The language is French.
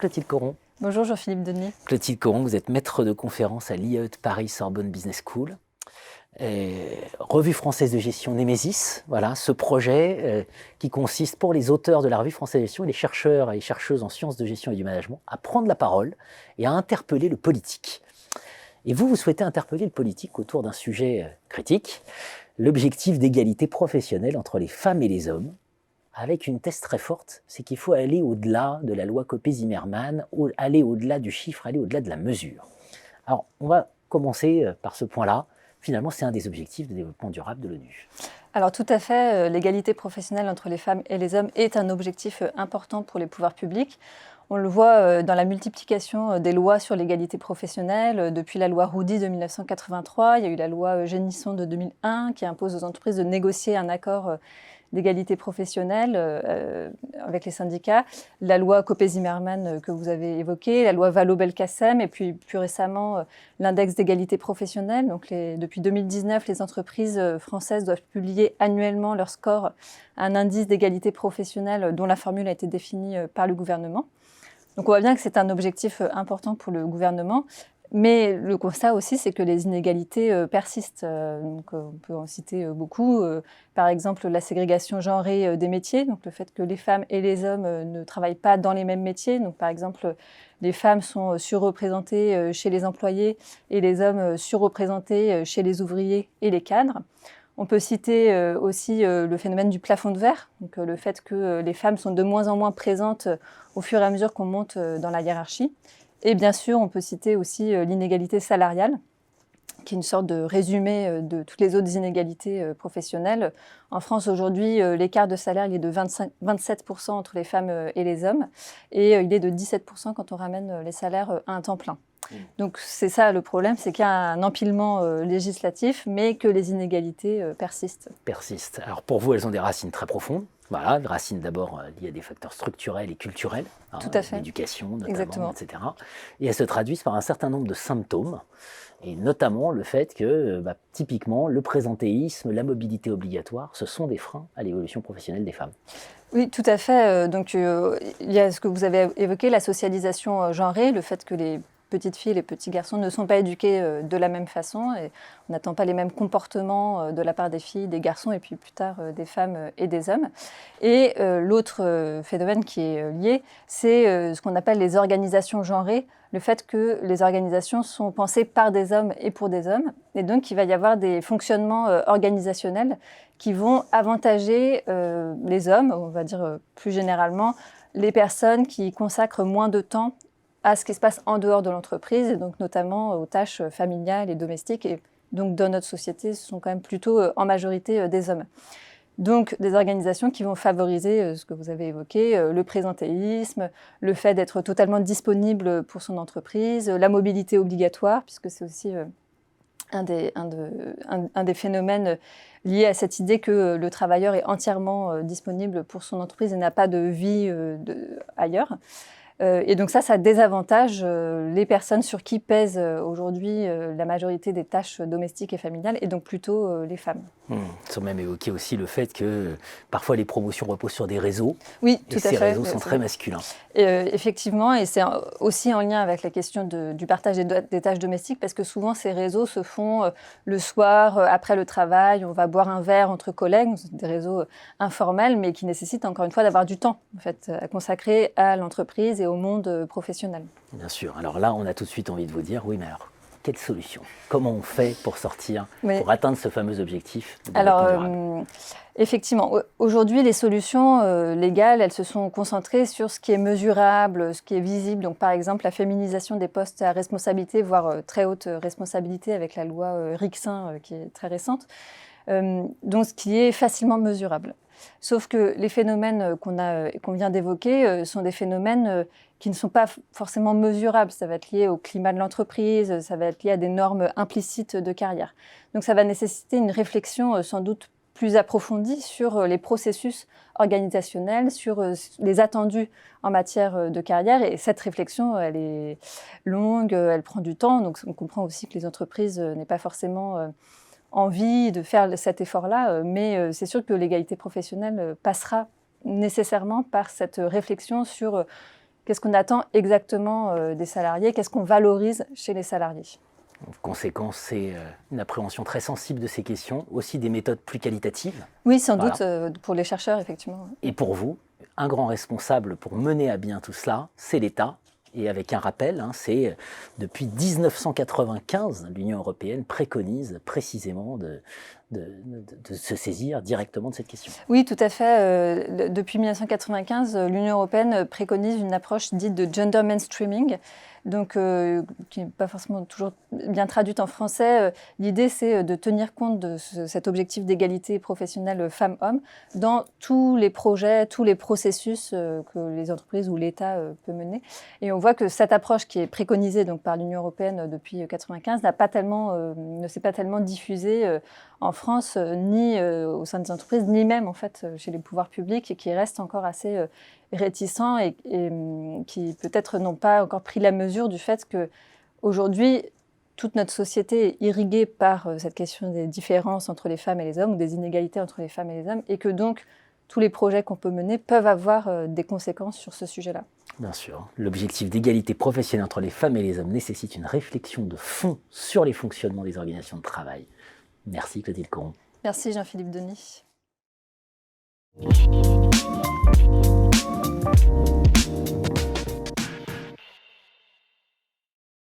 Clotilde Coron. Bonjour Jean-Philippe Denis. Clotilde Coron, vous êtes maître de conférence à l'IAE de Paris Sorbonne Business School. Revue française de gestion Némésis, voilà, ce projet qui consiste pour les auteurs de la revue française de gestion et les chercheurs et les chercheuses en sciences de gestion et du management à prendre la parole et à interpeller le politique. Et vous souhaitez interpeller le politique autour d'un sujet critique, l'objectif d'égalité professionnelle entre les femmes et les hommes, avec une thèse très forte, c'est qu'il faut aller au-delà de la loi Copé-Zimmermann, aller au-delà du chiffre, aller au-delà de la mesure. Alors, on va commencer par ce point-là. Finalement, c'est un des objectifs de développement durable de l'ONU. Alors tout à fait, l'égalité professionnelle entre les femmes et les hommes est un objectif important pour les pouvoirs publics. On le voit dans la multiplication des lois sur l'égalité professionnelle. Depuis la loi Roudy de 1983, il y a eu la loi Génisson de 2001 qui impose aux entreprises de négocier un accord d'égalité professionnelle avec les syndicats, la loi Copé-Zimmermann que vous avez évoquée, la loi Vallaud-Belkacem et puis plus récemment l'index d'égalité professionnelle. Donc depuis 2019, les entreprises françaises doivent publier annuellement leur score à un indice d'égalité professionnelle dont la formule a été définie par le gouvernement. Donc on voit bien que c'est un objectif important pour le gouvernement. Mais le constat aussi, c'est que les inégalités persistent. Donc, on peut en citer beaucoup. Par exemple, la ségrégation genrée des métiers, donc le fait que les femmes et les hommes ne travaillent pas dans les mêmes métiers. Donc, par exemple, les femmes sont surreprésentées chez les employés et les hommes surreprésentés chez les ouvriers et les cadres. On peut citer aussi le phénomène du plafond de verre, donc le fait que les femmes sont de moins en moins présentes au fur et à mesure qu'on monte dans la hiérarchie. Et bien sûr, on peut citer aussi l'inégalité salariale, qui est une sorte de résumé de toutes les autres inégalités professionnelles. En France, aujourd'hui, l'écart de salaire il est de 27% entre les femmes et les hommes, et il est de 17% quand on ramène les salaires à un temps plein. Donc c'est ça le problème, c'est qu'il y a un empilement législatif, mais que les inégalités persistent. Persistent. Alors pour vous, elles ont des racines très profondes. Voilà, des racines d'abord liées à des facteurs structurels et culturels, tout à fait. L'éducation notamment, exactement. etc. Et elles se traduisent par un certain nombre de symptômes, et notamment le fait que, typiquement, le présentéisme, la mobilité obligatoire, ce sont des freins à l'évolution professionnelle des femmes. Oui, tout à fait. Donc il y a ce que vous avez évoqué, la socialisation genrée, le fait que les petites filles et les petits garçons ne sont pas éduqués de la même façon et on n'attend pas les mêmes comportements de la part des filles, des garçons et puis plus tard des femmes et des hommes. Et l'autre phénomène qui est lié, c'est ce qu'on appelle les organisations genrées, le fait que les organisations sont pensées par des hommes et pour des hommes et donc il va y avoir des fonctionnements organisationnels qui vont avantager les hommes, on va dire plus généralement, les personnes qui consacrent moins de temps à ce qui se passe en dehors de l'entreprise, et donc notamment aux tâches familiales et domestiques. Et donc dans notre société, ce sont quand même plutôt en majorité des hommes. Donc des organisations qui vont favoriser ce que vous avez évoqué, le présentéisme, le fait d'être totalement disponible pour son entreprise, la mobilité obligatoire, puisque c'est aussi un des phénomènes liés à cette idée que le travailleur est entièrement disponible pour son entreprise et n'a pas de vie ailleurs. Et donc ça désavantage les personnes sur qui pèse aujourd'hui la majorité des tâches domestiques et familiales, et donc plutôt les femmes. Ils ont même évoqué aussi le fait que parfois les promotions reposent sur des réseaux. Oui, tout et à fait. Ces réseaux sont très masculins. Effectivement, et c'est aussi en lien avec la question du partage des tâches domestiques, parce que souvent ces réseaux se font le soir, après le travail, on va boire un verre entre collègues, des réseaux informels, mais qui nécessitent encore une fois d'avoir du temps en fait, à consacrer à l'entreprise et au monde professionnel. Bien sûr. Alors là, on a tout de suite envie de vous dire, oui, mais alors, quelle solution ? Comment on fait pour sortir, pour atteindre ce fameux objectif de développement durable ? Effectivement, aujourd'hui, les solutions légales, elles se sont concentrées sur ce qui est mesurable, ce qui est visible. Donc, par exemple, la féminisation des postes à responsabilité, voire très haute responsabilité avec la loi Rixin qui est très récente. Donc, ce qui est facilement mesurable. Sauf que les phénomènes qu'on vient d'évoquer sont des phénomènes qui ne sont pas forcément mesurables. Ça va être lié au climat de l'entreprise, ça va être lié à des normes implicites de carrière. Donc ça va nécessiter une réflexion sans doute plus approfondie sur les processus organisationnels, sur les attendus en matière de carrière. Et cette réflexion, elle est longue, elle prend du temps. Donc on comprend aussi que les entreprises n'aient pas forcément envie de faire cet effort-là, mais c'est sûr que l'égalité professionnelle passera nécessairement par cette réflexion sur qu'est-ce qu'on attend exactement des salariés, qu'est-ce qu'on valorise chez les salariés. En conséquence, c'est une appréhension très sensible de ces questions, aussi des méthodes plus qualitatives. Oui, sans doute, pour les chercheurs, effectivement. Et pour vous, un grand responsable pour mener à bien tout cela, c'est l'État. Et avec un rappel, c'est depuis 1995, l'Union européenne préconise précisément de se saisir directement de cette question. Oui, tout à fait. Depuis 1995, l'Union européenne préconise une approche dite de gender mainstreaming, donc qui n'est pas forcément toujours bien traduite en français. L'idée, c'est de tenir compte de cet objectif d'égalité professionnelle femmes-hommes dans tous les projets, tous les processus que les entreprises ou l'État peut mener. Et on voit que cette approche qui est préconisée donc, par l'Union européenne depuis 1995 ne s'est pas tellement diffusée en France, ni au sein des entreprises, ni même en fait chez les pouvoirs publics, et qui restent encore assez réticents et qui peut-être n'ont pas encore pris la mesure du fait qu'aujourd'hui, toute notre société est irriguée par cette question des différences entre les femmes et les hommes, ou des inégalités entre les femmes et les hommes, et que donc tous les projets qu'on peut mener peuvent avoir des conséquences sur ce sujet-là. Bien sûr, l'objectif d'égalité professionnelle entre les femmes et les hommes nécessite une réflexion de fond sur les fonctionnements des organisations de travail. Merci Clotilde Coron. Merci Jean-Philippe Denis.